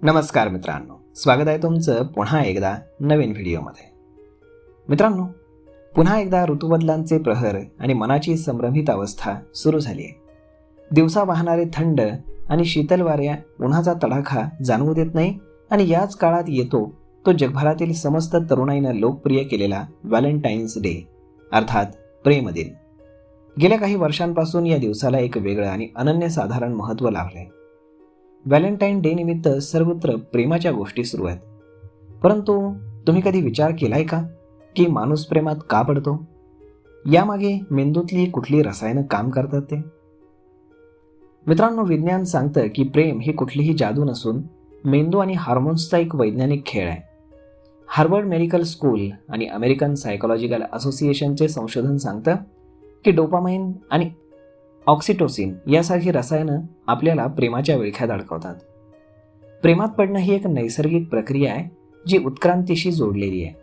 नमस्कार मित्रांनो, स्वागत आहे तुमचं पुन्हा एकदा नवीन व्हिडिओमध्ये. मित्रांनो, पुन्हा एकदा ऋतुबदलांचे प्रहर आणि मनाची संभ्रमित अवस्था सुरू झाली आहे. दिवसा वाहणारे थंड आणि शीतल वाऱ्या उन्हाचा तडाखा जाणवू देत नाही आणि याच काळात येतो तो जगभरातील समस्त तरुणाईनं लोकप्रिय केलेला व्हॅलेंटाईन्स डे अर्थात प्रेम दिन. गेल्या काही वर्षांपासून या दिवसाला एक वेगळं आणि अनन्यसाधारण महत्त्व लाभलंय. व्हॅलेंटाईन डे निमित्त सर्वत्र प्रेमाच्या गोष्टी सुरू आहेत. परंतु तुम्ही कधी विचार केलाय का की माणूस प्रेमात का पडतो? यामागे मेंदूतली कुठली रसायनं काम करतात ते? मित्रांनो, विज्ञान सांगतं की प्रेम ही कुठलीही जादू नसून मेंदू आणि हार्मोन्सचा एक वैज्ञानिक खेळ आहे. हार्वर्ड मेडिकल स्कूल आणि अमेरिकन सायकोलॉजिकल असोसिएशनचे संशोधन सांगतं की डोपामाइन आणि ऑक्सिटोसिन यासारखी रसायनं आपल्याला प्रेमाच्या विळख्यात अडकवतात. प्रेमात पडणं ही एक नैसर्गिक प्रक्रिया आहे जी उत्क्रांतीशी जोडलेली आहे.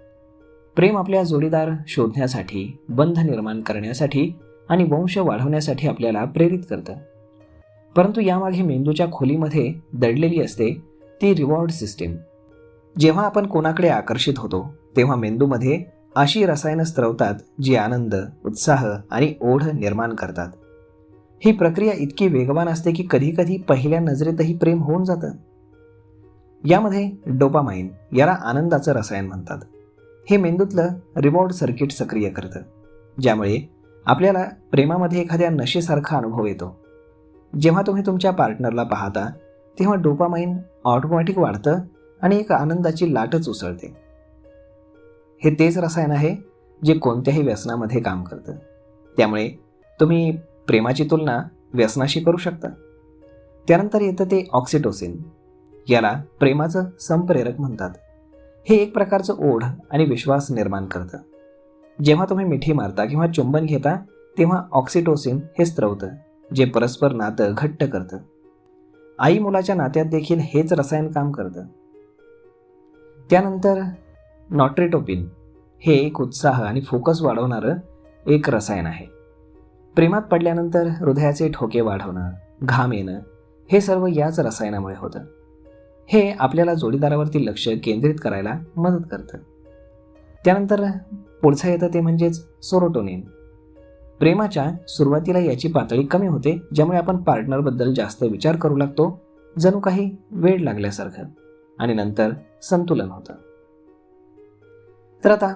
प्रेम आपल्या जोडीदार शोधण्यासाठी, बंध निर्माण करण्यासाठी आणि वंश वाढवण्यासाठी आपल्याला प्रेरित करतं. परंतु यामागे मेंदूच्या खोलीमध्ये दडलेली असते ती रिवॉर्ड सिस्टीम. जेव्हा आपण कोणाकडे आकर्षित होतो तेव्हा मेंदूमध्ये अशी रसायनं स्त्रवतात जी आनंद, उत्साह आणि ओढ निर्माण करतात. ही प्रक्रिया इतकी वेगवान असते की कधीकधी पहिल्या नजरेतही प्रेम होऊन जातं. यामध्ये डोपामाइन, याला आनंदाचं रसायन म्हणतात, हे मेंदूतलं रिवॉर्ड सर्किट सक्रिय करतं, ज्यामुळे आपल्याला प्रेमामध्ये एखाद्या नशेसारखा अनुभव येतो. जेव्हा तुम्ही तुमच्या पार्टनरला पाहता तेव्हा डोपामाइन ऑटोमॅटिक वाढतं आणि एक आनंदाची लाटच उसळते. हे तेच रसायन आहे जे कोणत्याही व्यसनामध्ये काम करतं. त्यामुळे तुम्ही प्रेमाची तुलना व्यसनाशी करू शकता. त्यानंतर येतं ते ऑक्सिटोसिन, याला प्रेमाचं संप्रेरक म्हणतात. हे एक प्रकारचं ओढ आणि विश्वास निर्माण करतं. जेव्हा तुम्ही मिठी मारता किंवा चुंबन घेता तेव्हा ऑक्सिटोसिन हे स्त्रवतं, जे परस्पर नातं घट्ट करतं. आई मुलाच्या नात्यात देखील हेच रसायन काम करतं. त्यानंतर नॉट्रेटोपिन, हे एक उत्साह आणि फोकस वाढवणारं एक रसायन आहे. प्रेमात पडल्यानंतर हृदयाचे ठोके वाढवणं, घाम येणं, हे सर्व याच रसायनामुळे होतं. हे आपल्याला जोडीदारावरती लक्ष केंद्रित करायला मदत करतं. त्यानंतर पुढचं येतं ते म्हणजेच सेरोटोनिन. प्रेमाच्या सुरुवातीला याची पातळी कमी होते, ज्यामुळे आपण पार्टनरबद्दल जास्त विचार करू लागतो, जणू काही वेड लागल्यासारखं, आणि नंतर संतुलन होतं. तर आता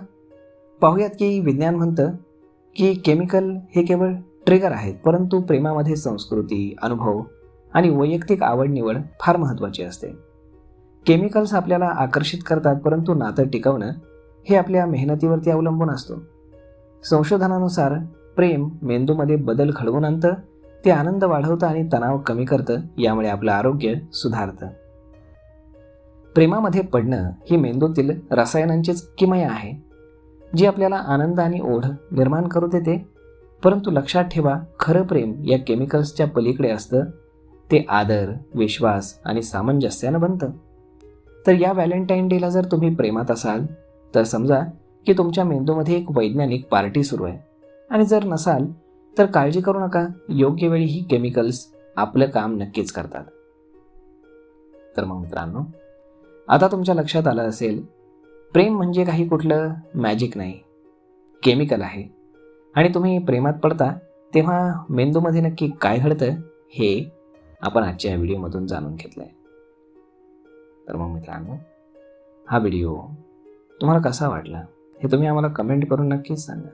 पाहूयात की विज्ञान म्हणतं की केमिकल हे केवळ ट्रिगर आहेत, परंतु प्रेमामध्ये संस्कृती, अनुभव आणि वैयक्तिक आवड निवड फार महत्त्वाची असते. केमिकल्स आपल्याला आकर्षित करतात, परंतु नातं टिकवणं हे आपल्या मेहनतीवरती अवलंबून असतो. संशोधनानुसार प्रेम मेंदूमध्ये बदल घडवून आणतं, ते आनंद वाढवतं आणि तणाव कमी करतं, यामुळे आपलं आरोग्य सुधारतं. प्रेमामध्ये पडणं ही मेंदूतील रसायनांचीच किमया आहे, जी आपल्याला आनंद आणि ओढ निर्माण करू देते. परंतु लक्षात ठेवा, खरं प्रेम या केमिकल्सच्या पलीकडे असतं. ते आदर, विश्वास आणि सामंजस्यानं बनतं. तर या व्हॅलेंटाईन डेला जर तुम्ही प्रेमात असाल तर समजा की तुमच्या मेंदूमध्ये एक वैज्ञानिक पार्टी सुरू आहे, आणि जर नसाल तर काळजी करू नका, योग्य वेळी ही केमिकल्स आपलं काम नक्कीच करतात. तर मग मित्रांनो, आता तुमच्या लक्षात आलं असेल, प्रेम म्हणजे काही कुठलं मॅजिक नाही, केमिकल आहे. आणि तुम्ही प्रेमात पडता तेव्हा मेंदूमध्ये नक्की काय घडतं हे आपण आजच्या या व्हिडिओमधून जाणून घेतलं आहे. तर मग मित्रांनो, हा व्हिडिओ तुम्हाला कसा वाटला हे तुम्ही आम्हाला कमेंट करून नक्कीच सांगा.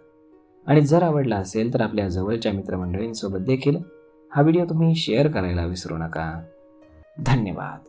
आणि जर आवडला असेल तर आपल्या जवळच्या मित्रमंडळींसोबत देखील हा व्हिडिओ तुम्ही शेअर करायला विसरू नका. धन्यवाद.